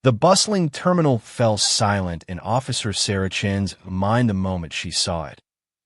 The bustling terminal fell silent in Officer Sarah Chen's mind the moment she saw it.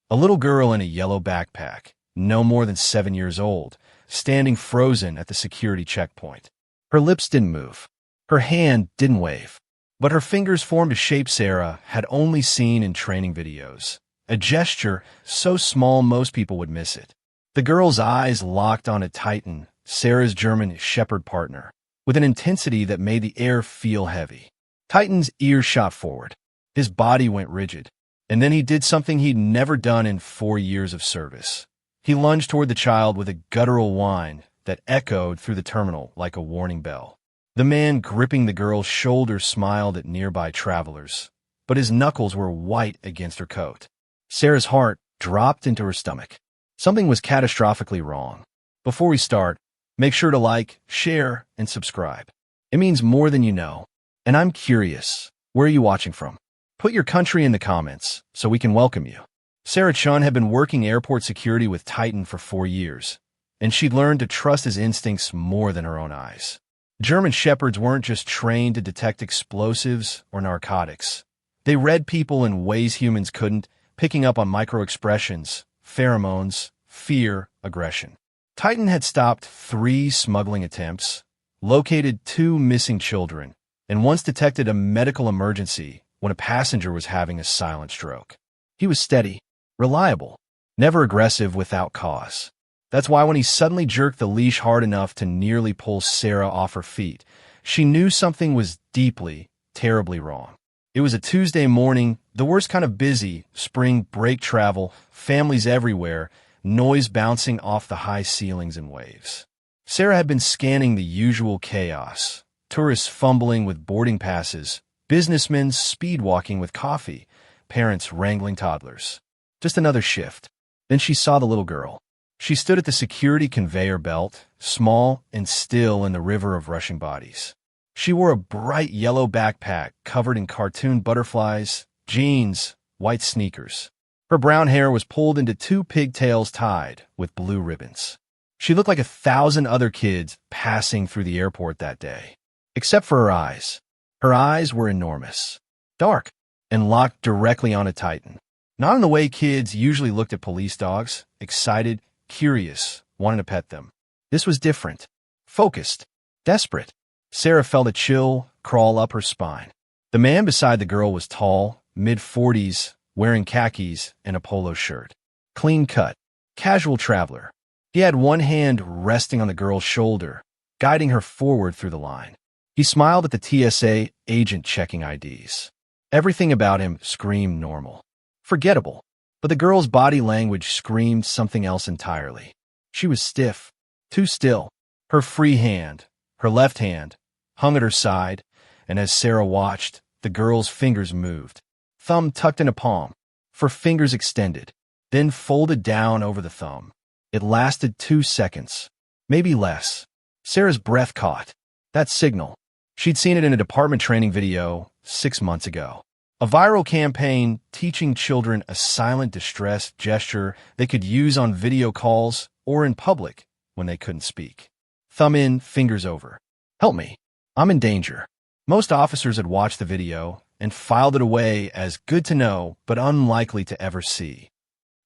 A little girl in a yellow backpack, no more than 7 years old, standing frozen at the security checkpoint. Her lips didn't move. Her hand didn't wave. But her fingers formed a shape Sarah had only seen in training videos. A gesture so small most people would miss it. The girl's eyes locked on a Titan, Sarah's German shepherd partner, with an intensity that made the air feel heavy. Titan's ears shot forward. His body went rigid. And then he did something he'd never done in 4 years of service. He lunged toward the child with a guttural whine that echoed through the terminal like a warning bell. The man gripping the girl's shoulder smiled at nearby travelers, but his knuckles were white against her coat. Sarah's heart dropped into her stomach. Something was catastrophically wrong. Before we start, make sure to like, share, and subscribe. It means more than you know. And I'm curious, where are you watching from? Put your country in the comments so we can welcome you. Sarah Chun had been working airport security with Titan for 4 years, and she'd learned to trust his instincts more than her own eyes. German shepherds weren't just trained to detect explosives or narcotics. They read people in ways humans couldn't, picking up on micro-expressions, pheromones, fear, aggression. Titan had stopped 3 smuggling attempts, located 2 missing children, and once detected a medical emergency when a passenger was having a silent stroke. He was steady, reliable, never aggressive without cause. That's why when he suddenly jerked the leash hard enough to nearly pull Sarah off her feet, she knew something was deeply, terribly wrong. It was a Tuesday morning, the worst kind of busy, spring break travel, families everywhere, noise bouncing off the high ceilings and waves. Sarah had been scanning the usual chaos, tourists fumbling with boarding passes, businessmen speed-walking with coffee, parents wrangling toddlers. Just another shift. Then she saw the little girl. She stood at the security conveyor belt, small and still in the river of rushing bodies. She wore a bright yellow backpack covered in cartoon butterflies, jeans, white sneakers. Her brown hair was pulled into 2 pigtails tied with blue ribbons. She looked like 1,000 other kids passing through the airport that day. Except for her eyes. Her eyes were enormous, dark, and locked directly on a Titan. Not in the way kids usually looked at police dogs, excited, curious, wanting to pet them. This was different, focused, desperate. Sarah felt a chill crawl up her spine. The man beside the girl was tall, mid-40s, wearing khakis and a polo shirt. Clean cut, casual traveler. He had one hand resting on the girl's shoulder, guiding her forward through the line. He smiled at the TSA agent checking IDs. Everything about him screamed normal. Forgettable. But the girl's body language screamed something else entirely. She was stiff, too still. Her free hand, her left hand, hung at her side, and as Sarah watched, the girl's fingers moved. Thumb tucked in a palm, for fingers extended, then folded down over the thumb. It lasted 2 seconds, maybe less. Sarah's breath caught. That signal. She'd seen it in a department training video 6 months ago. A viral campaign teaching children a silent distress gesture they could use on video calls or in public when they couldn't speak. Thumb in, fingers over. Help me. I'm in danger. Most officers had watched the video and filed it away as good to know but unlikely to ever see.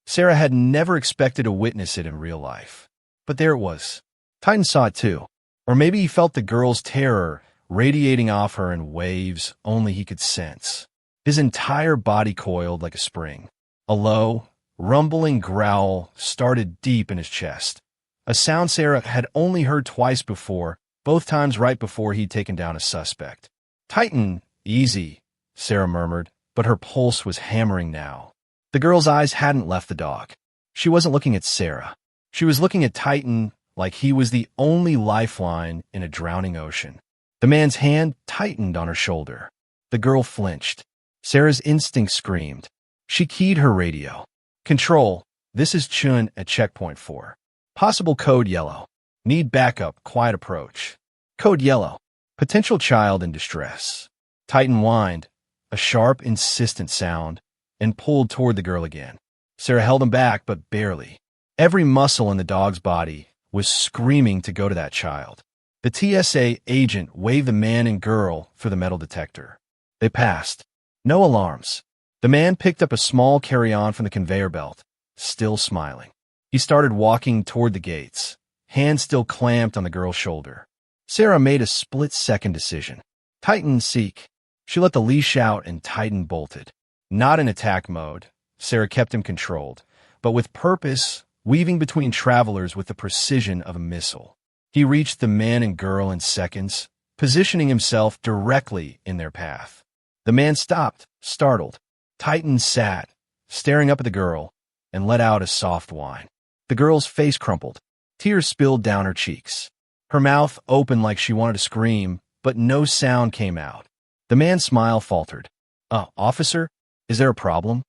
Sarah had never expected to witness it in real life. But there it was. Titan saw it too. Or maybe he felt the girl's terror radiating off her in waves only he could sense. His entire body coiled like a spring. A low, rumbling growl started deep in his chest. A sound Sarah had only heard twice before, both times right before he'd taken down a suspect. Titan, easy, Sarah murmured, but her pulse was hammering now. The girl's eyes hadn't left the dog. She wasn't looking at Sarah. She was looking at Titan like he was the only lifeline in a drowning ocean. The man's hand tightened on her shoulder. The girl flinched. Sarah's instinct screamed. She keyed her radio. Control, this is Chun at checkpoint 4. Possible code yellow. Need backup, quiet approach. Code yellow. Potential child in distress. Titan whined, a sharp, insistent sound, and pulled toward the girl again. Sarah held him back, but barely. Every muscle in the dog's body was screaming to go to that child. The TSA agent waved the man and girl for the metal detector. They passed. No alarms. The man picked up a small carry-on from the conveyor belt, still smiling. He started walking toward the gates, hands still clamped on the girl's shoulder. Sarah made a split-second decision. Tighten, seek. She let the leash out and Titan bolted. Not in attack mode. Sarah kept him controlled, but with purpose, weaving between travelers with the precision of a missile. He reached the man and girl in seconds, positioning himself directly in their path. The man stopped, startled. Titan sat, staring up at the girl, and let out a soft whine. The girl's face crumpled. Tears spilled down her cheeks. Her mouth opened like she wanted to scream, but no sound came out. The man's smile faltered. Officer, is there a problem?"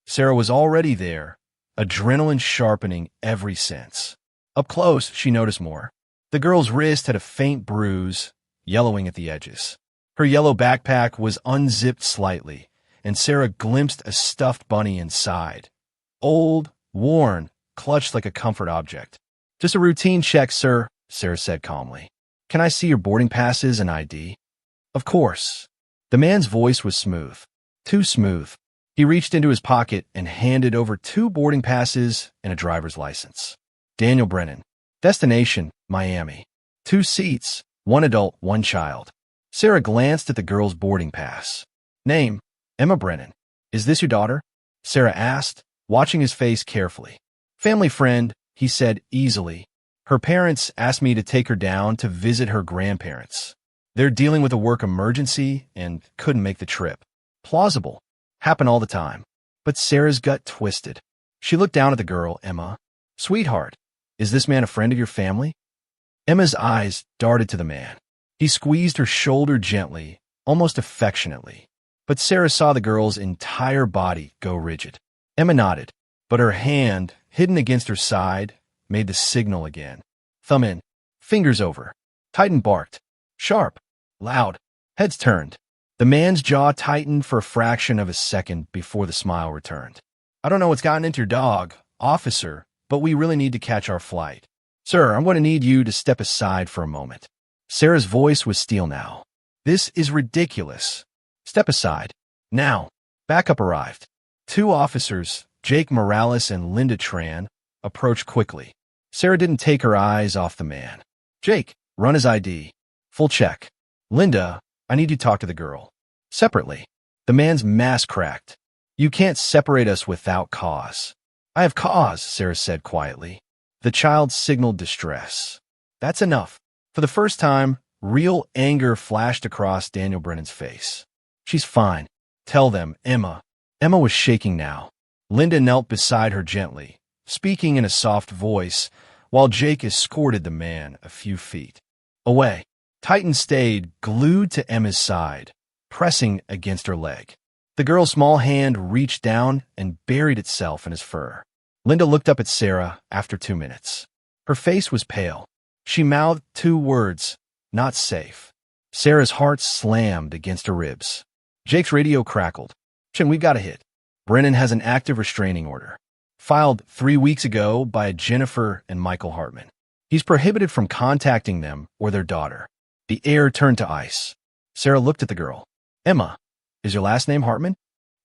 Sarah was already there, adrenaline sharpening every sense. Up close, she noticed more. The girl's wrist had a faint bruise, yellowing at the edges. Her yellow backpack was unzipped slightly, and Sarah glimpsed a stuffed bunny inside. Old, worn, clutched like a comfort object. "Just a routine check, sir," Sarah said calmly. "Can I see your boarding passes and ID?" "Of course." The man's voice was smooth. Too smooth. He reached into his pocket and handed over 2 boarding passes and a driver's license. Daniel Brennan. Destination, Miami. 2 seats, 1 adult, 1 child. Sarah glanced at the girl's boarding pass. "Name, Emma Brennan. Is this your daughter?" Sarah asked, watching his face carefully. "Family friend," he said easily. "Her parents asked me to take her down to visit her grandparents. They're dealing with a work emergency and couldn't make the trip." Plausible. Happen all the time. But Sarah's gut twisted. She looked down at the girl, Emma. "Sweetheart, is this man a friend of your family?" Emma's eyes darted to the man. He squeezed her shoulder gently, almost affectionately. But Sarah saw the girl's entire body go rigid. Emma nodded, but her hand, hidden against her side, made the signal again. Thumb in, fingers over. Titan barked. Sharp, loud, heads turned. The man's jaw tightened for a fraction of a second before the smile returned. "I don't know what's gotten into your dog, officer, but we really need to catch our flight. Sir, I'm going to need you to step aside for a moment." Sarah's voice was steel now. "This is ridiculous. Step aside. Now." Backup arrived. 2 officers, Jake Morales and Linda Tran, approached quickly. Sarah didn't take her eyes off the man. "Jake, run his ID. Full check. Linda, I need you to talk to the girl. Separately." The man's mask cracked. "You can't separate us without cause." "I have cause," Sarah said quietly. The child signaled distress. "That's enough." For the first time, real anger flashed across Daniel Brennan's face. "She's fine. Tell them, Emma." Emma was shaking now. Linda knelt beside her gently, speaking in a soft voice, while Jake escorted the man a few feet away. Titan stayed glued to Emma's side, pressing against her leg. The girl's small hand reached down and buried itself in his fur. Linda looked up at Sarah after 2 minutes. Her face was pale. She mouthed 2 words, "Not safe." Sarah's heart slammed against her ribs. Jake's radio crackled. "Chin, we've got a hit. Brennan has an active restraining order. Filed 3 weeks ago by Jennifer and Michael Hartman. He's prohibited from contacting them or their daughter." The air turned to ice. Sarah looked at the girl. "Emma, is your last name Hartman?"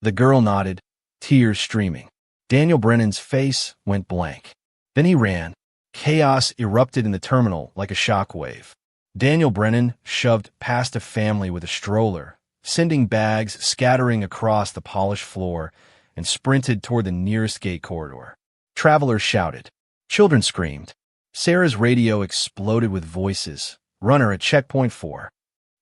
The girl nodded, tears streaming. Daniel Brennan's face went blank. Then he ran. Chaos erupted in the terminal like a shockwave. Daniel Brennan shoved past a family with a stroller, sending bags scattering across the polished floor, and sprinted toward the nearest gate corridor. Travelers shouted. Children screamed. Sarah's radio exploded with voices. "Runner at checkpoint 4.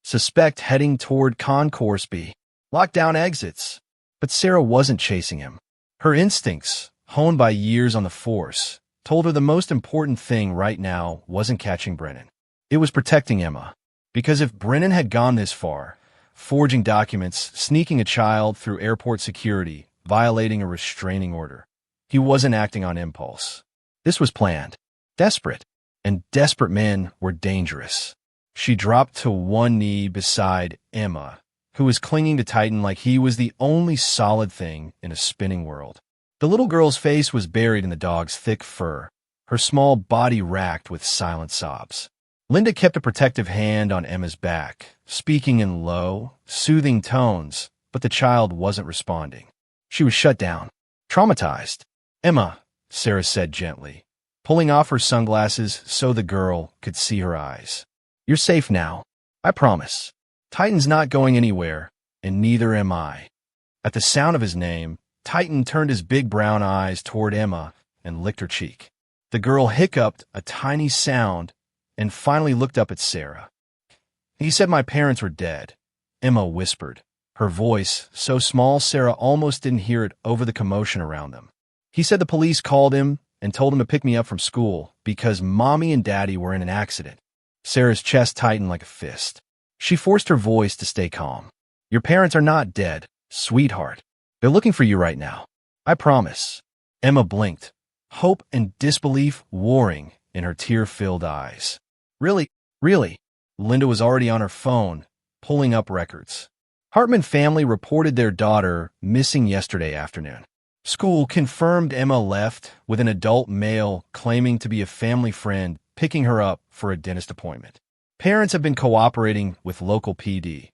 Suspect heading toward Concourse B. Lock down exits." But Sarah wasn't chasing him. Her instincts, honed by years on the force, told her the most important thing right now wasn't catching Brennan. It was protecting Emma. Because if Brennan had gone this far, forging documents, sneaking a child through airport security, violating a restraining order, he wasn't acting on impulse. This was planned, desperate, and desperate men were dangerous. She dropped to one knee beside Emma, who was clinging to Titan like he was the only solid thing in a spinning world. The little girl's face was buried in the dog's thick fur, her small body racked with silent sobs. Linda kept a protective hand on Emma's back, speaking in low, soothing tones, but the child wasn't responding. She was shut down, traumatized. "Emma," Sarah said gently, pulling off her sunglasses so the girl could see her eyes. "You're safe now. I promise. Titan's not going anywhere, and neither am I." At the sound of his name, Titan turned his big brown eyes toward Emma and licked her cheek. The girl hiccuped a tiny sound and finally looked up at Sarah. "He said my parents were dead," Emma whispered, her voice so small Sarah almost didn't hear it over the commotion around them. "He said the police called him and told him to pick me up from school because Mommy and Daddy were in an accident." Sarah's chest tightened like a fist. She forced her voice to stay calm. "Your parents are not dead, sweetheart. They're looking for you right now. I promise." Emma blinked, hope and disbelief warring in her tear-filled eyes. "Really? Really?" Linda was already on her phone, pulling up records. Hartman family reported their daughter missing yesterday afternoon. School confirmed Emma left with an adult male claiming to be a family friend picking her up for a dentist appointment. Parents have been cooperating with local PD.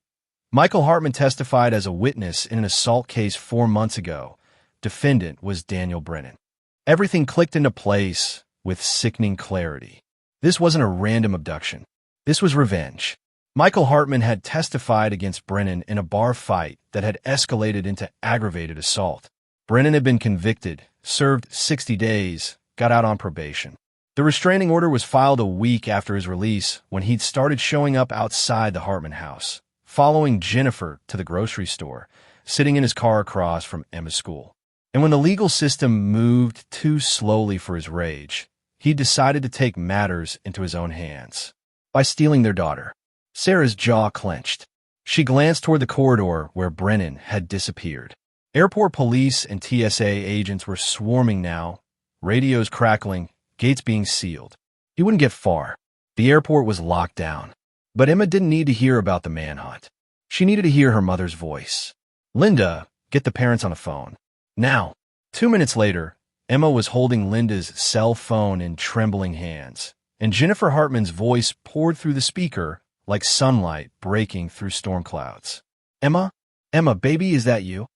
Michael Hartman testified as a witness in an assault case 4 months ago. Defendant was Daniel Brennan. Everything clicked into place with sickening clarity. This wasn't a random abduction. This was revenge. Michael Hartman had testified against Brennan in a bar fight that had escalated into aggravated assault. Brennan had been convicted, served 60 days, got out on probation. The restraining order was filed a week after his release when he'd started showing up outside the Hartman house, following Jennifer to the grocery store, sitting in his car across from Emma's school. And when the legal system moved too slowly for his rage, he decided to take matters into his own hands by stealing their daughter. Sarah's jaw clenched. She glanced toward the corridor where Brennan had disappeared. Airport police and TSA agents were swarming now, radios crackling, gates being sealed. He wouldn't get far. The airport was locked down. But Emma didn't need to hear about the manhunt. She needed to hear her mother's voice. "Linda, get the parents on the phone. Now." 2 minutes later, Emma was holding Linda's cell phone in trembling hands, and Jennifer Hartman's voice poured through the speaker like sunlight breaking through storm clouds. "Emma? Emma, baby, is that you?"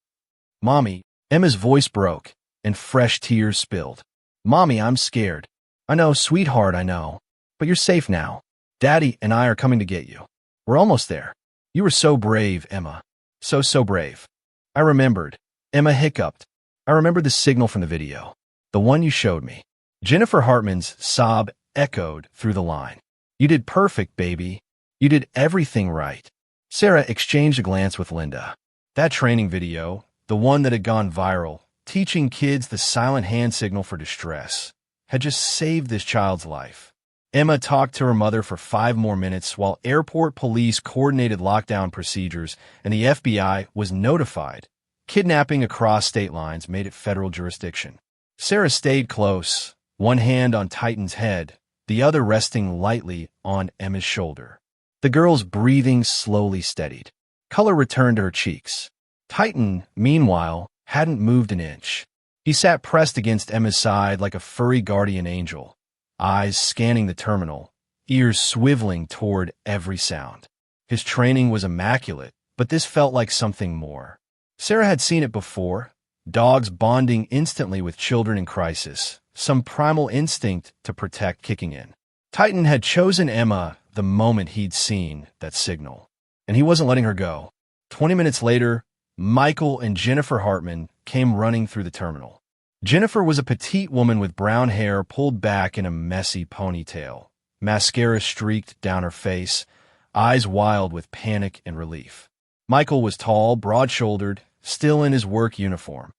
"Mommy." Emma's voice broke, and fresh tears spilled. "Mommy, I'm scared." "I know, sweetheart, I know. But you're safe now. Daddy and I are coming to get you. We're almost there. You were so brave, Emma. So brave." "I remembered." Emma hiccuped. "I remember the signal from the video. The one you showed me." Jennifer Hartman's sob echoed through the line. "You did perfect, baby. You did everything right." Sarah exchanged a glance with Linda. That training video, the one that had gone viral, teaching kids the silent hand signal for distress, had just saved this child's life. Emma talked to her mother for 5 more minutes while airport police coordinated lockdown procedures and the FBI was notified. Kidnapping across state lines made it federal jurisdiction. Sarah stayed close, one hand on Titan's head, the other resting lightly on Emma's shoulder. The girl's breathing slowly steadied. Color returned to her cheeks. Titan, meanwhile, hadn't moved an inch. He sat pressed against Emma's side like a furry guardian angel, eyes scanning the terminal, ears swiveling toward every sound. His training was immaculate, but this felt like something more. Sarah had seen it before, dogs bonding instantly with children in crisis, some primal instinct to protect kicking in. Titan had chosen Emma the moment he'd seen that signal, and he wasn't letting her go. 20 minutes later, Michael and Jennifer Hartman came running through the terminal. Jennifer was a petite woman with brown hair pulled back in a messy ponytail, mascara streaked down her face, eyes wild with panic and relief. Michael was tall, broad-shouldered, still in his work uniform.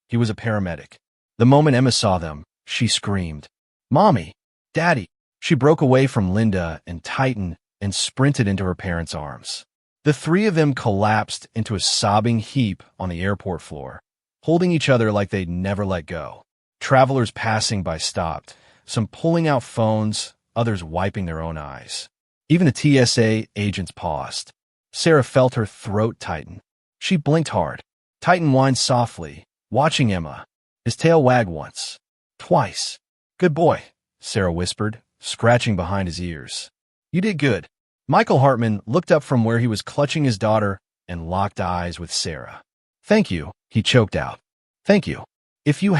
He was a paramedic. The moment Emma saw them, she screamed, "Mommy! Daddy!" She broke away from Linda and Titan and sprinted into her parents' arms. The 3 of them collapsed into a sobbing heap on the airport floor, holding each other like they'd never let go. Travelers passing by stopped, some pulling out phones, others wiping their own eyes. Even the TSA agents paused. Sarah felt her throat tighten. She blinked hard. Titan whined softly, watching Emma. His tail wagged once, twice. "Good boy," Sarah whispered, scratching behind his ears. You did good. Michael Hartman looked up from where he was clutching his daughter and locked eyes with Sarah. Thank you, he choked out. Thank you. If your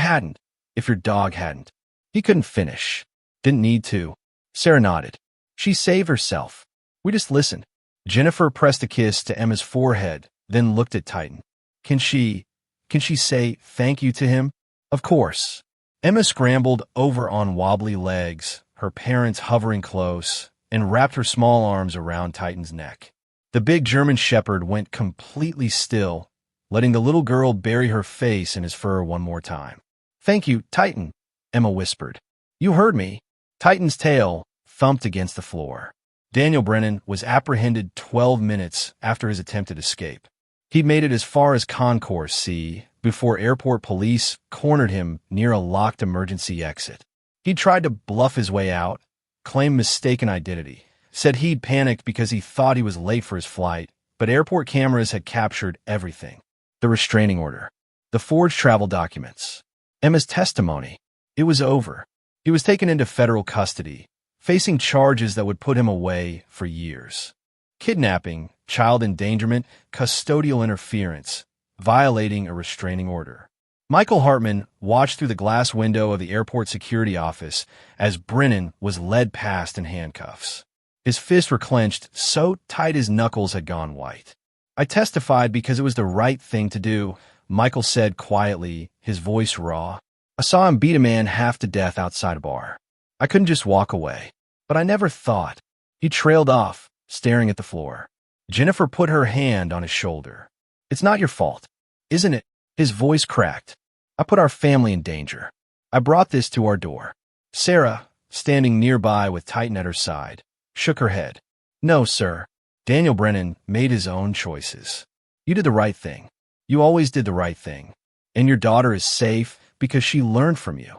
dog hadn't. He couldn't finish. Didn't need to. Sarah nodded. She saved herself. We just listened. Jennifer pressed a kiss to Emma's forehead, then looked at Titan. Can she say thank you to him? Of course. Emma scrambled over on wobbly legs, her parents hovering close, and wrapped her small arms around Titan's neck. The big German shepherd went completely still, letting the little girl bury her face in his fur one more time. Thank you, Titan, Emma whispered. You heard me. Titan's tail thumped against the floor. Daniel Brennan was apprehended 12 minutes after his attempted escape. He'd made it as far as Concourse C before airport police cornered him near a locked emergency exit. He tried to bluff his way out, claimed mistaken identity, said he'd panicked because he thought he was late for his flight, but airport cameras had captured everything. The restraining order, the forged travel documents, Emma's testimony. It was over. He was taken into federal custody, facing charges that would put him away for years. Kidnapping, child endangerment, custodial interference, violating a restraining order. Michael Hartman watched through the glass window of the airport security office as Brennan was led past in handcuffs. His fists were clenched so tight his knuckles had gone white. I testified because it was the right thing to do, Michael said quietly, his voice raw. I saw him beat a man half to death outside a bar. I couldn't just walk away. But I never thought. He trailed off, staring at the floor. Jennifer put her hand on his shoulder. It's not your fault, isn't it? His voice cracked. I put our family in danger. I brought this to our door. Sarah, standing nearby with Titan at her side, shook her head. No, sir. Daniel Brennan made his own choices. You did the right thing. You always did the right thing. And your daughter is safe because she learned from you.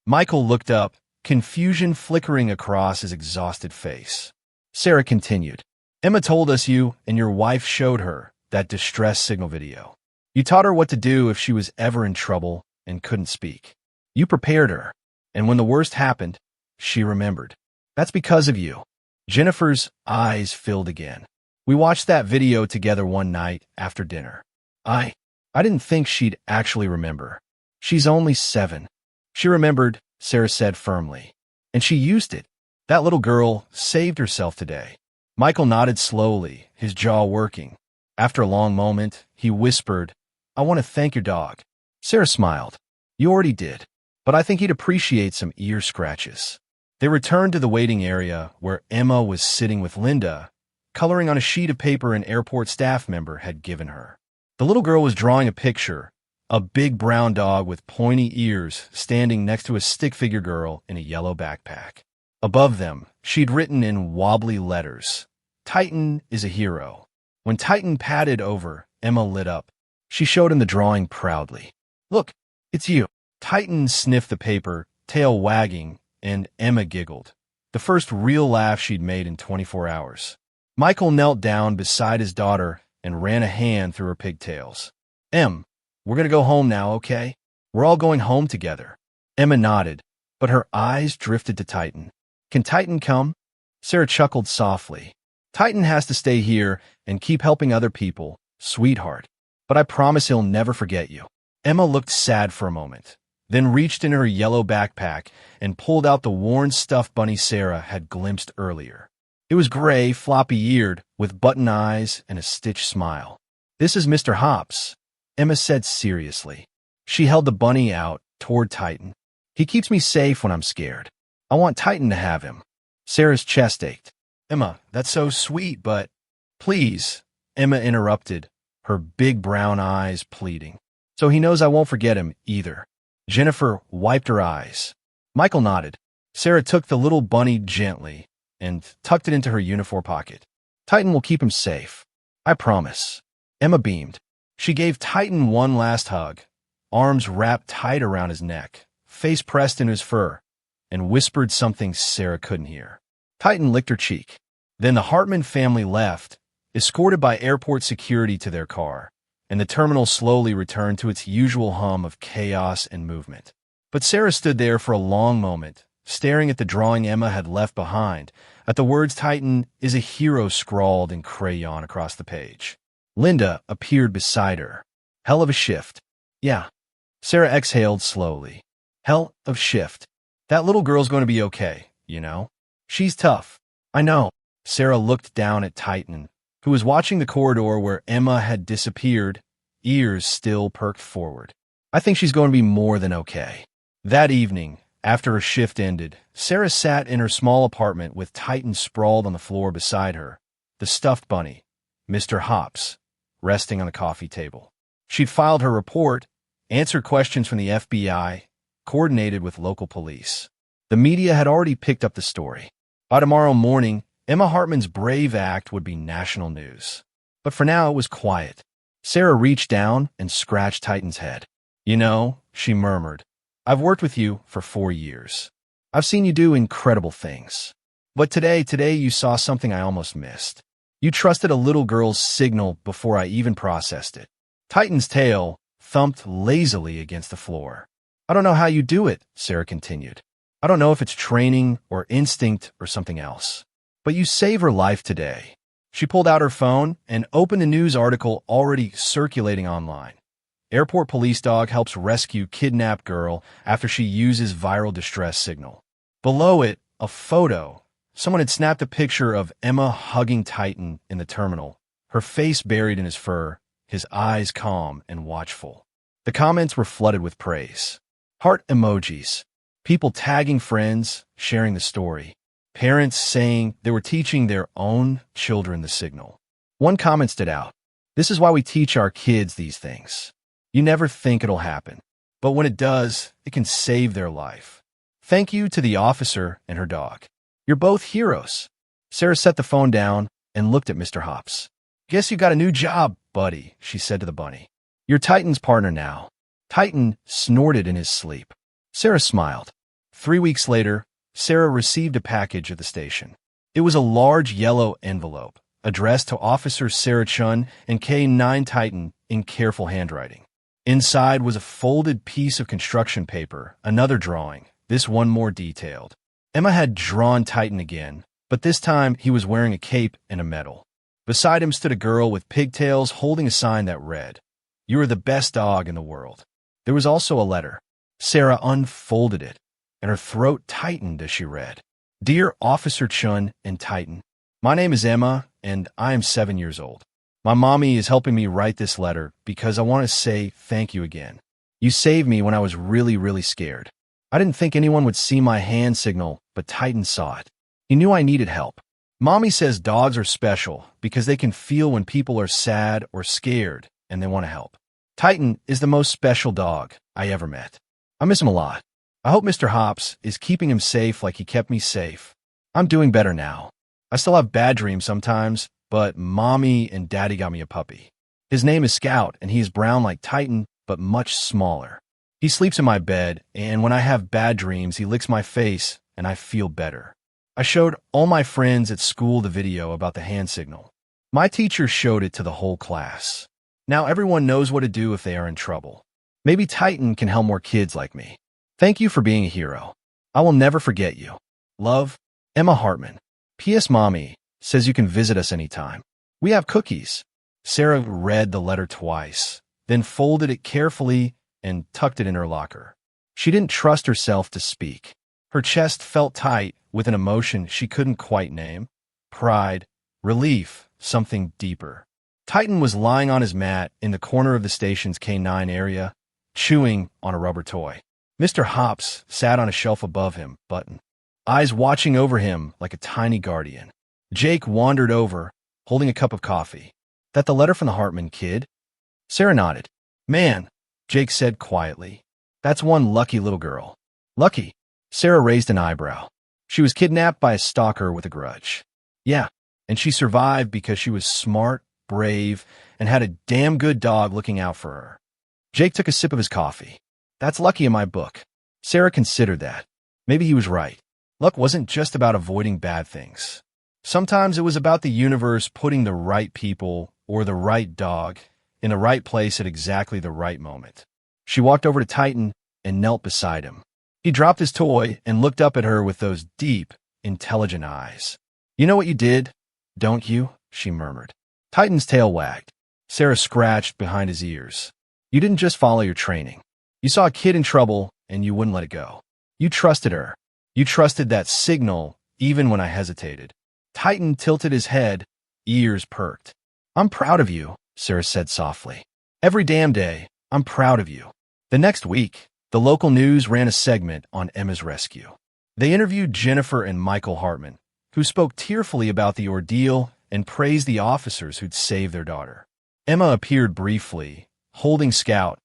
Michael looked up, confusion flickering across his exhausted face. Sarah continued. Emma told us you and your wife showed her that distress signal video. You taught her what to do if she was ever in trouble and couldn't speak. You prepared her, and when the worst happened, she remembered. That's because of you. Jennifer's eyes filled again. We watched that video together one night after dinner. I didn't think she'd actually remember. She's only 7. She remembered, Sarah said firmly. And she used it. That little girl saved herself today. Michael nodded slowly, his jaw working. After a long moment, he whispered, I want to thank your dog. Sarah smiled. You already did, but I think he'd appreciate some ear scratches. They returned to the waiting area where Emma was sitting with Linda, coloring on a sheet of paper an airport staff member had given her. The little girl was drawing a picture, a big brown dog with pointy ears standing next to a stick figure girl in a yellow backpack. Above them, she'd written in wobbly letters, Titan is a hero. When Titan padded over, Emma lit up. She showed him the drawing proudly. Look, it's you. Titan sniffed the paper, tail wagging, and Emma giggled. The first real laugh she'd made in 24 hours. Michael knelt down beside his daughter and ran a hand through her pigtails. Em, we're going to go home now, okay? We're all going home together. Emma nodded, but her eyes drifted to Titan. Can Titan come? Sarah chuckled softly. Titan has to stay here and keep helping other people, sweetheart. But I promise he'll never forget you. Emma looked sad for a moment, then reached in her yellow backpack and pulled out the worn stuffed bunny Sarah had glimpsed earlier. It was gray, floppy-eared, with button eyes and a stitched smile. This is Mr. Hops, Emma said seriously. She held the bunny out toward Titan. He keeps me safe when I'm scared. I want Titan to have him. Sarah's chest ached. Emma, that's so sweet, but... Please, Emma interrupted, her big brown eyes pleading. So he knows I won't forget him either. Jennifer wiped her eyes. Michael nodded. Sarah took the little bunny gently and tucked it into her uniform pocket. Titan will keep him safe. I promise. Emma beamed. She gave Titan one last hug, arms wrapped tight around his neck, face pressed into his fur, and whispered something Sarah couldn't hear. Titan licked her cheek. Then the Hartman family left, escorted by airport security to their car, and the terminal slowly returned to its usual hum of chaos and movement. But Sarah stood there for a long moment, staring at the drawing Emma had left behind. At the words Titan is a hero scrawled in crayon across the page. Linda appeared beside her. Hell of a shift. Yeah. Sarah exhaled slowly. Hell of shift. That little girl's going to be okay, you know? She's tough. I know. Sarah looked down at Titan, who was watching the corridor where Emma had disappeared, ears still perked forward. I think she's going to be more than okay. That evening, after her shift ended, Sarah sat in her small apartment with Titan sprawled on the floor beside her, the stuffed bunny, Mr. Hops, resting on the coffee table. She'd filed her report, answered questions from the FBI, coordinated with local police. The media had already picked up the story. By tomorrow morning, Emma Hartman's brave act would be national news. But for now, it was quiet. Sarah reached down and scratched Titan's head. You know, she murmured, I've worked with you for 4 years. I've seen you do incredible things. But today you saw something I almost missed. You trusted a little girl's signal before I even processed it. Titan's tail thumped lazily against the floor. I don't know how you do it, Sarah continued. I don't know if it's training or instinct or something else. But you saved her life today. She pulled out her phone and opened a news article already circulating online. Airport police dog helps rescue kidnapped girl after she uses viral distress signal. Below it, a photo. Someone had snapped a picture of Emma hugging Titan in the terminal, her face buried in his fur, his eyes calm and watchful. The comments were flooded with praise. Heart emojis. People tagging friends, sharing the story. Parents saying they were teaching their own children the signal. One comment stood out. This is why we teach our kids these things. You never think it'll happen, but when it does, it can save their life. Thank you to the officer and her dog. You're both heroes. Sarah set the phone down and looked at Mr. Hops. Guess you got a new job, buddy, she said to the bunny. You're Titan's partner now. Titan snorted in his sleep. Sarah smiled. 3 weeks later, Sarah received a package at the station. It was a large yellow envelope, addressed to Officer Sarah Chun and K-9 Titan in careful handwriting. Inside was a folded piece of construction paper, another drawing, this one more detailed. Emma had drawn Titan again, but this time he was wearing a cape and a medal. Beside him stood a girl with pigtails holding a sign that read, You are the best dog in the world. There was also a letter. Sarah unfolded it, and her throat tightened as she read. Dear Officer Chun and Titan, my name is Emma, and I am 7 years old. My mommy is helping me write this letter because I want to say thank you again. You saved me when I was really scared. I didn't think anyone would see my hand signal, but Titan saw it. He knew I needed help. Mommy says dogs are special because they can feel when people are sad or scared, and they want to help. Titan is the most special dog I ever met. I miss him a lot. I hope Mr. Hops is keeping him safe like he kept me safe. I'm doing better now. I still have bad dreams sometimes, but Mommy and Daddy got me a puppy. His name is Scout, and he is brown like Titan, but much smaller. He sleeps in my bed, and when I have bad dreams, he licks my face, and I feel better. I showed all my friends at school the video about the hand signal. My teacher showed it to the whole class. Now everyone knows what to do if they are in trouble. Maybe Titan can help more kids like me. Thank you for being a hero. I will never forget you. Love, Emma Hartman. P.S. Mommy says you can visit us anytime. We have cookies. Sarah read the letter twice, then folded it carefully and tucked it in her locker. She didn't trust herself to speak. Her chest felt tight with an emotion she couldn't quite name. Pride, relief, something deeper. Titan was lying on his mat in the corner of the station's K-9 area, chewing on a rubber toy. Mr. Hops sat on a shelf above him, Button, eyes watching over him like a tiny guardian. Jake wandered over, holding a cup of coffee. That the letter from the Hartman kid? Sarah nodded. Man, Jake said quietly. That's one lucky little girl. Lucky? Sarah raised an eyebrow. She was kidnapped by a stalker with a grudge. Yeah, and she survived because she was smart, brave, and had a damn good dog looking out for her. Jake took a sip of his coffee. That's lucky in my book. Sarah considered that. Maybe he was right. Luck wasn't just about avoiding bad things. Sometimes it was about the universe putting the right people or the right dog in the right place at exactly the right moment. She walked over to Titan and knelt beside him. He dropped his toy and looked up at her with those deep, intelligent eyes. "You know what you did, don't you?" she murmured. Titan's tail wagged. Sarah scratched behind his ears. "You didn't just follow your training. You saw a kid in trouble and you wouldn't let it go. You trusted her. You trusted that signal even when I hesitated." Titan tilted his head, ears perked. "I'm proud of you," Sarah said softly. "Every damn day, I'm proud of you." The next week, the local news ran a segment on Emma's rescue. They interviewed Jennifer and Michael Hartman, who spoke tearfully about the ordeal and praised the officers who'd saved their daughter. Emma appeared briefly, holding Scout,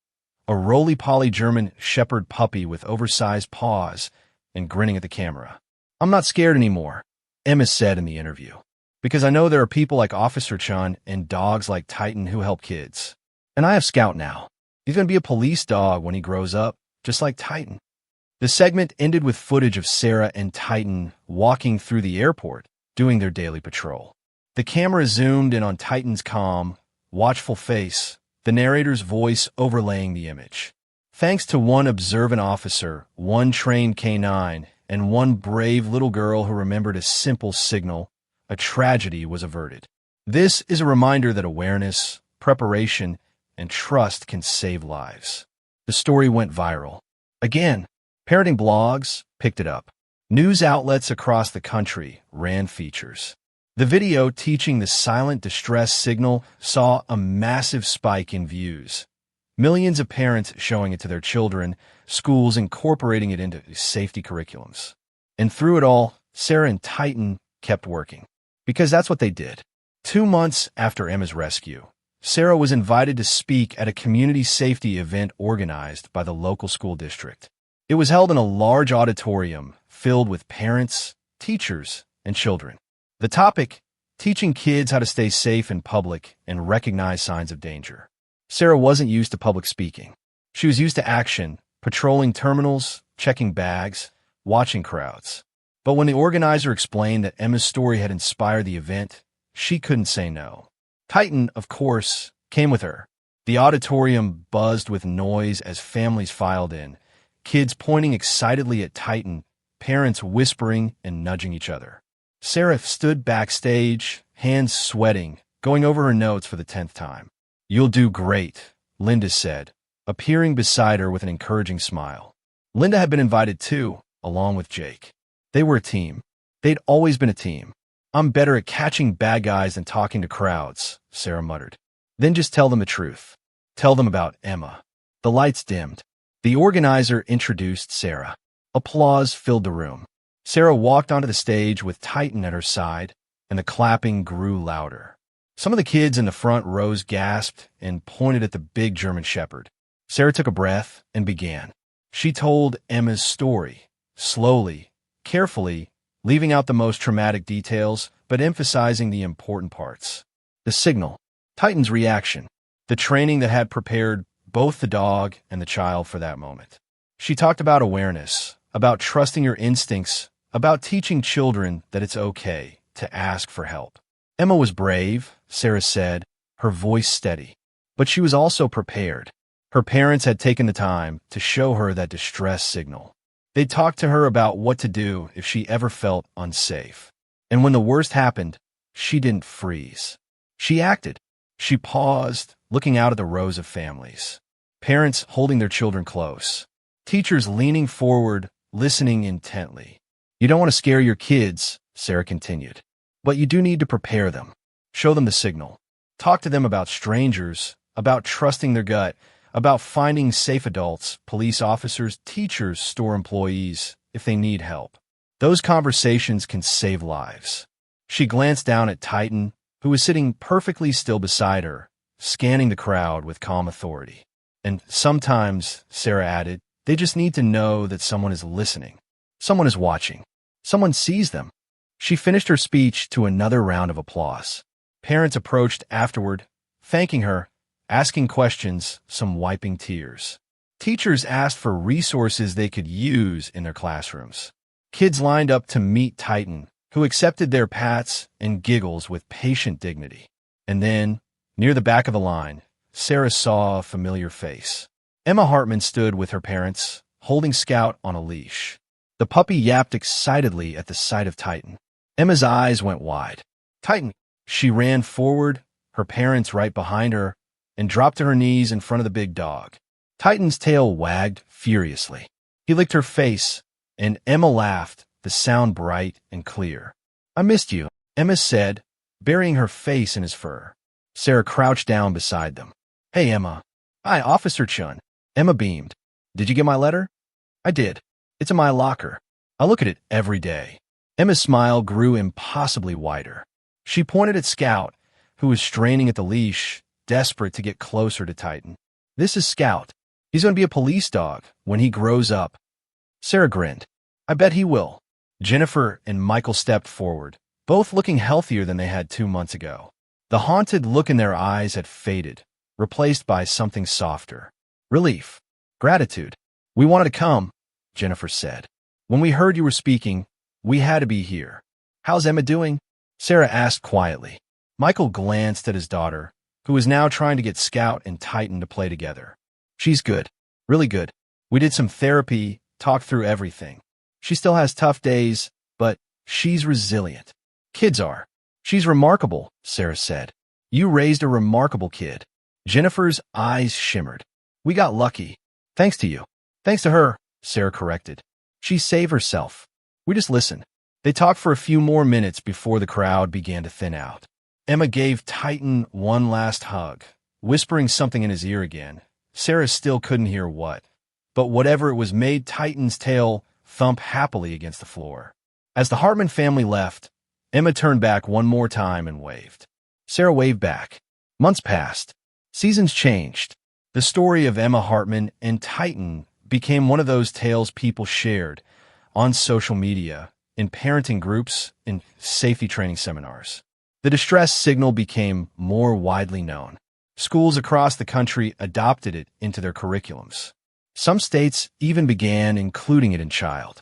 a roly-poly German shepherd puppy with oversized paws, and grinning at the camera. "I'm not scared anymore," Emma said in the interview, "because I know there are people like Officer Chun and dogs like Titan who help kids. And I have Scout now. He's going to be a police dog when he grows up, just like Titan." The segment ended with footage of Sarah and Titan walking through the airport, doing their daily patrol. The camera zoomed in on Titan's calm, watchful face, the narrator's voice overlaying the image. Thanks to one observant officer, one trained K9, and one brave little girl who remembered a simple signal, a tragedy was averted. This is a reminder that awareness, preparation, and trust can save lives. The story went viral. Again, parenting blogs picked it up. News outlets across the country ran features. The video teaching the silent distress signal saw a massive spike in views. Millions of parents showing it to their children, schools incorporating it into safety curriculums. And through it all, Sarah and Titan kept working. Because that's what they did. 2 months after Emma's rescue, Sarah was invited to speak at a community safety event organized by the local school district. It was held in a large auditorium filled with parents, teachers, and children. The topic, teaching kids how to stay safe in public and recognize signs of danger. Sarah wasn't used to public speaking. She was used to action, patrolling terminals, checking bags, watching crowds. But when the organizer explained that Emma's story had inspired the event, she couldn't say no. Titan, of course, came with her. The auditorium buzzed with noise as families filed in, kids pointing excitedly at Titan, parents whispering and nudging each other. Sarah stood backstage, hands sweating, going over her notes for the 10th time. "You'll do great," Linda said, appearing beside her with an encouraging smile. Linda had been invited too, along with Jake. They were a team. They'd always been a team. "I'm better at catching bad guys than talking to crowds," Sarah muttered. "Then just tell them the truth. Tell them about Emma." The lights dimmed. The organizer introduced Sarah. Applause filled the room. Sarah walked onto the stage with Titan at her side, and the clapping grew louder. Some of the kids in the front rows gasped and pointed at the big German shepherd. Sarah took a breath and began. She told Emma's story, slowly, carefully, leaving out the most traumatic details, but emphasizing the important parts. The signal, Titan's reaction, the training that had prepared both the dog and the child for that moment. She talked about awareness, about trusting your instincts, about teaching children that it's okay to ask for help. Emma was brave, Sarah said, her voice steady. But she was also prepared. Her parents had taken the time to show her that distress signal. They talked to her about what to do if she ever felt unsafe. And when the worst happened, she didn't freeze. She acted. She paused, looking out at the rows of families. Parents holding their children close. Teachers leaning forward, listening intently. "You don't want to scare your kids," Sarah continued. "But you do need to prepare them. Show them the signal. Talk to them about strangers, about trusting their gut, about finding safe adults, police officers, teachers, store employees, if they need help. Those conversations can save lives." She glanced down at Titan, who was sitting perfectly still beside her, scanning the crowd with calm authority. "And sometimes," Sarah added, "they just need to know that someone is listening. Someone is watching. Someone sees them." She finished her speech to another round of applause. Parents approached afterward, thanking her, asking questions, some wiping tears. Teachers asked for resources they could use in their classrooms. Kids lined up to meet Titan, who accepted their pats and giggles with patient dignity. And then, near the back of the line, Sarah saw a familiar face. Emma Hartman stood with her parents, holding Scout on a leash. The puppy yapped excitedly at the sight of Titan. Emma's eyes went wide. Titan! She ran forward, her parents right behind her, and dropped to her knees in front of the big dog. Titan's tail wagged furiously. He licked her face, and Emma laughed, the sound bright and clear. I missed you, Emma said, burying her face in his fur. Sarah crouched down beside them. Hey, Emma. Hi, Officer Chun. Emma beamed. Did you get my letter? I did. It's in my locker. I look at it every day. Emma's smile grew impossibly wider. She pointed at Scout, who was straining at the leash, desperate to get closer to Titan. This is Scout. He's going to be a police dog when he grows up. Sarah grinned. I bet he will. Jennifer and Michael stepped forward, both looking healthier than they had 2 months ago. The haunted look in their eyes had faded, replaced by something softer. Relief. Gratitude. We wanted to come, Jennifer said. When we heard you were speaking, we had to be here. How's Emma doing? Sarah asked quietly. Michael glanced at his daughter, who was now trying to get Scout and Titan to play together. She's good. Really good. We did some therapy, talked through everything. She still has tough days, but she's resilient. Kids are. She's remarkable, Sarah said. You raised a remarkable kid. Jennifer's eyes shimmered. We got lucky. Thanks to you. Thanks to her, Sarah corrected. She saved herself. We just listened. They talked for a few more minutes before the crowd began to thin out. Emma gave Titan one last hug, whispering something in his ear again. Sarah still couldn't hear what, but whatever it was made Titan's tail thump happily against the floor. As the Hartman family left, Emma turned back one more time and waved. Sarah waved back. Months passed. Seasons changed. The story of Emma Hartman and Titan became one of those tales people shared on social media, in parenting groups, in safety training seminars. The distress signal became more widely known. Schools across the country adopted it into their curriculums. Some states even began including it in child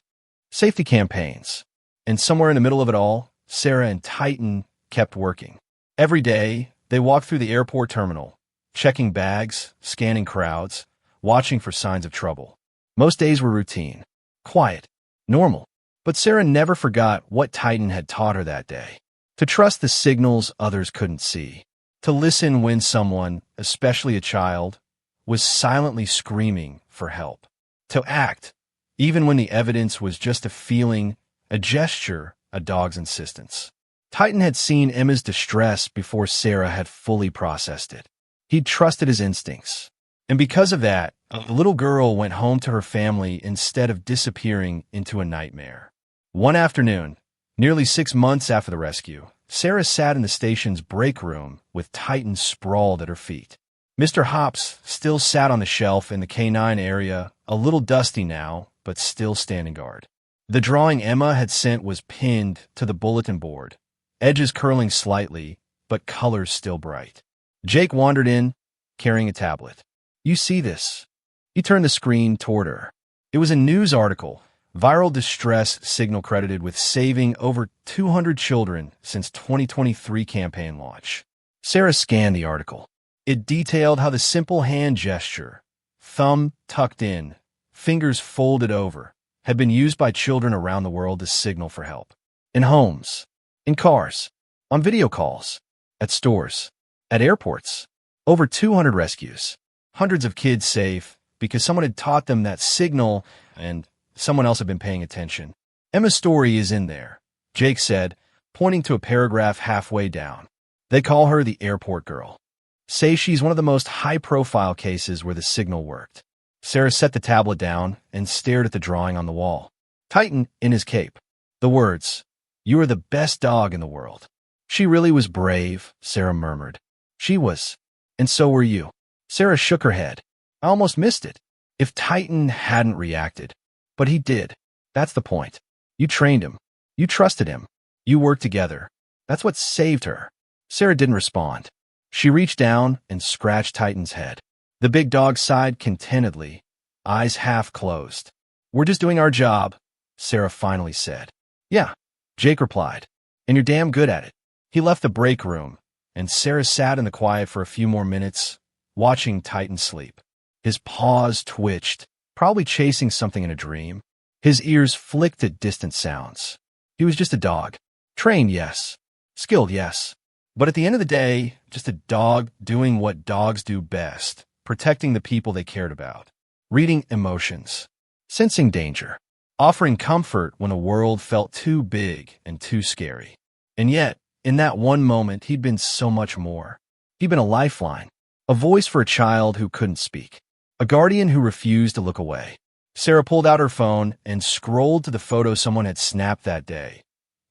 safety campaigns. And somewhere in the middle of it all, Sarah and Titan kept working. Every day, they walked through the airport terminal, checking bags, scanning crowds, watching for signs of trouble. Most days were routine, quiet, normal. But Sarah never forgot what Titan had taught her that day. To trust the signals others couldn't see. To listen when someone, especially a child, was silently screaming for help. To act, even when the evidence was just a feeling, a gesture, a dog's insistence. Titan had seen Emma's distress before Sarah had fully processed it. He'd trusted his instincts. And because of that, the little girl went home to her family instead of disappearing into a nightmare. One afternoon, nearly 6 months after the rescue, Sarah sat in the station's break room with Titan sprawled at her feet. Mr. Hops still sat on the shelf in the K9 area, a little dusty now, but still standing guard. The drawing Emma had sent was pinned to the bulletin board, edges curling slightly, but colors still bright. Jake wandered in, carrying a tablet. You see this? He turned the screen toward her. It was a news article. Viral distress signal credited with saving over 200 children since 2023 campaign launch. Sarah scanned the article. It detailed how the simple hand gesture, thumb tucked in, fingers folded over, had been used by children around the world to signal for help. In homes, in cars, on video calls, at stores, at airports. Over 200 rescues. Hundreds of kids safe because someone had taught them that signal and someone else had been paying attention. Emma's story is in there, Jake said, pointing to a paragraph halfway down. They call her the airport girl. Say she's one of the most high-profile cases where the signal worked. Sarah set the tablet down and stared at the drawing on the wall. Titan in his cape. The words, "You are the best dog in the world." She really was brave, Sarah murmured. She was. And so were you. Sarah shook her head. I almost missed it. If Titan hadn't reacted. But he did. That's the point. You trained him. You trusted him. You worked together. That's what saved her. Sarah didn't respond. She reached down and scratched Titan's head. The big dog sighed contentedly, eyes half closed. We're just doing our job, Sarah finally said. Yeah, Jake replied. And you're damn good at it. He left the break room, and Sarah sat in the quiet for a few more minutes, watching Titan sleep. His paws twitched, probably chasing something in a dream. His ears flicked at distant sounds. He was just a dog. Trained, yes. Skilled, yes. But at the end of the day, just a dog doing what dogs do best, protecting the people they cared about, reading emotions, sensing danger, offering comfort when a world felt too big and too scary. And yet, in that one moment, he'd been so much more. He'd been a lifeline, a voice for a child who couldn't speak, a guardian who refused to look away. Sarah pulled out her phone and scrolled to the photo someone had snapped that day.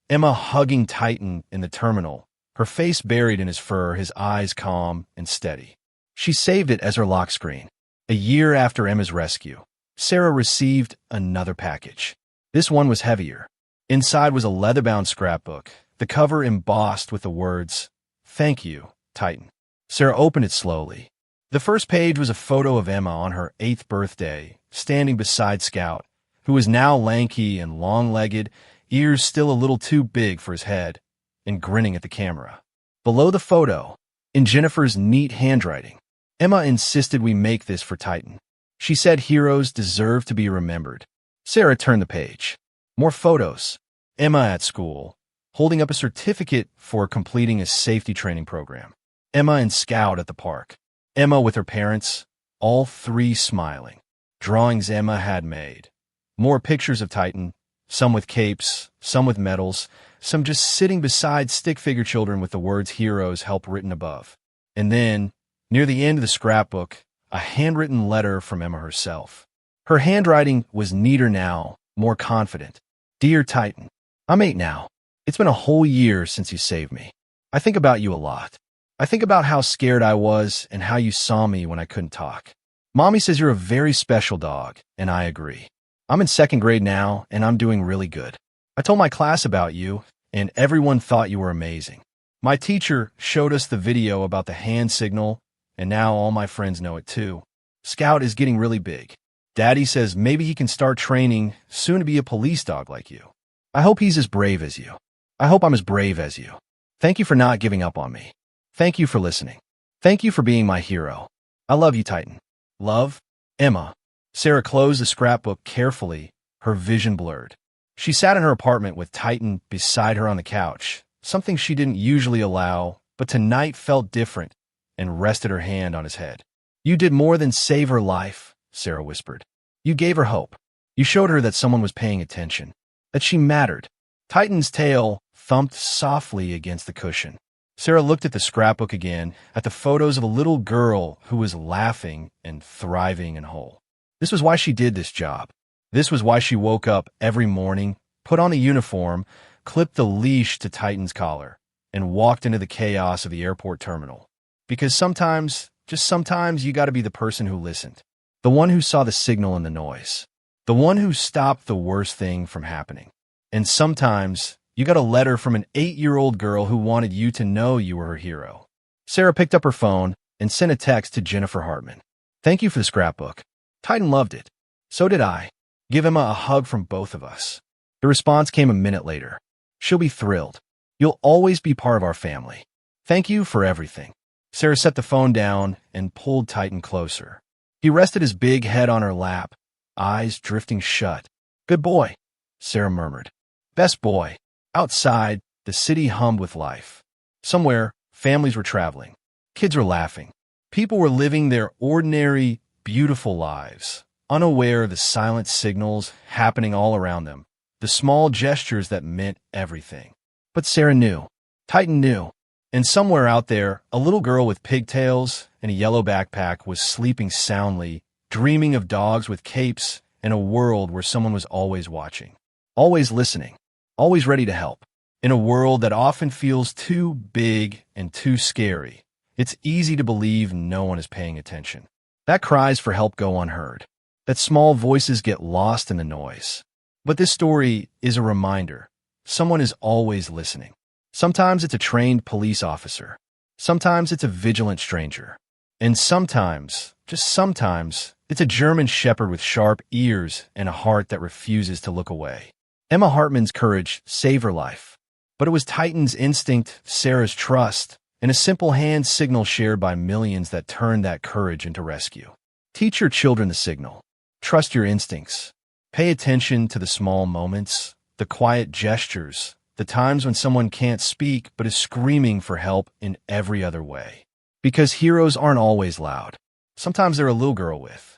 Emma hugging Titan in the terminal, her face buried in his fur, his eyes calm and steady. She saved it as her lock screen. A year after Emma's rescue, Sarah received another package. This one was heavier. Inside was a leather-bound scrapbook, the cover embossed with the words, "Thank you, Titan." Sarah opened it slowly. The first page was a photo of Emma on her 8th birthday, standing beside Scout, who was now lanky and long-legged, ears still a little too big for his head, and grinning at the camera. Below the photo, in Jennifer's neat handwriting, Emma insisted we make this for Titan. She said heroes deserve to be remembered. Sarah turned the page. More photos. Emma at school, holding up a certificate for completing a safety training program. Emma and Scout at the park. Emma with her parents, all three smiling. Drawings Emma had made. More pictures of Titan, some with capes, some with medals, some just sitting beside stick figure children with the words heroes help written above. And then, near the end of the scrapbook, a handwritten letter from Emma herself. Her handwriting was neater now, more confident. "Dear Titan, I'm 8 now. It's been a whole year since you saved me. I think about you a lot. I think about how scared I was and how you saw me when I couldn't talk. Mommy says you're a very special dog, and I agree. I'm in 2nd grade now, and I'm doing really good. I told my class about you, and everyone thought you were amazing. My teacher showed us the video about the hand signal, and now all my friends know it too. Scout is getting really big. Daddy says maybe he can start training soon to be a police dog like you. I hope he's as brave as you. I hope I'm as brave as you. Thank you for not giving up on me. Thank you for listening. Thank you for being my hero. I love you, Titan. Love, Emma." Sarah closed the scrapbook carefully, her vision blurred. She sat in her apartment with Titan beside her on the couch, something she didn't usually allow, but tonight felt different, and rested her hand on his head. "You did more than save her life," Sarah whispered. "You gave her hope. You showed her that someone was paying attention, that she mattered." Titan's tail thumped softly against the cushion. Sarah looked at the scrapbook again, at the photos of a little girl who was laughing and thriving and whole. This was why she did this job. This was why she woke up every morning, put on a uniform, clipped the leash to Titan's collar, and walked into the chaos of the airport terminal. Because sometimes, just sometimes, you gotta be the person who listened. The one who saw the signal in the noise. The one who stopped the worst thing from happening. And sometimes, you got a letter from an 8-year-old girl who wanted you to know you were her hero. Sarah picked up her phone and sent a text to Jennifer Hartman. "Thank you for the scrapbook. Titan loved it. So did I. Give Emma a hug from both of us." The response came a minute later. "She'll be thrilled. You'll always be part of our family. Thank you for everything." Sarah set the phone down and pulled Titan closer. He rested his big head on her lap, eyes drifting shut. "Good boy," Sarah murmured. "Best boy." Outside, the city hummed with life. Somewhere, families were traveling. Kids were laughing. People were living their ordinary, beautiful lives, unaware of the silent signals happening all around them, the small gestures that meant everything. But Sarah knew. Titan knew. And somewhere out there, a little girl with pigtails and a yellow backpack was sleeping soundly, dreaming of dogs with capes and a world where someone was always watching, always listening, always ready to help. In a world that often feels too big and too scary, it's easy to believe no one is paying attention. That cries for help go unheard. That small voices get lost in the noise. But this story is a reminder. Someone is always listening. Sometimes it's a trained police officer. Sometimes it's a vigilant stranger. And sometimes, just sometimes, it's a German shepherd with sharp ears and a heart that refuses to look away. Emma Hartman's courage saved her life. But it was Titan's instinct, Sarah's trust, and a simple hand signal shared by millions that turned that courage into rescue. Teach your children the signal. Trust your instincts. Pay attention to the small moments, the quiet gestures, the times when someone can't speak but is screaming for help in every other way. Because heroes aren't always loud. Sometimes they're a little girl with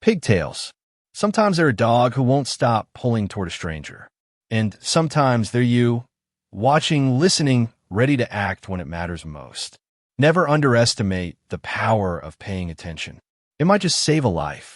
pigtails. Sometimes they're a dog who won't stop pulling toward a stranger. And sometimes they're you, watching, listening, ready to act when it matters most. Never underestimate the power of paying attention. It might just save a life.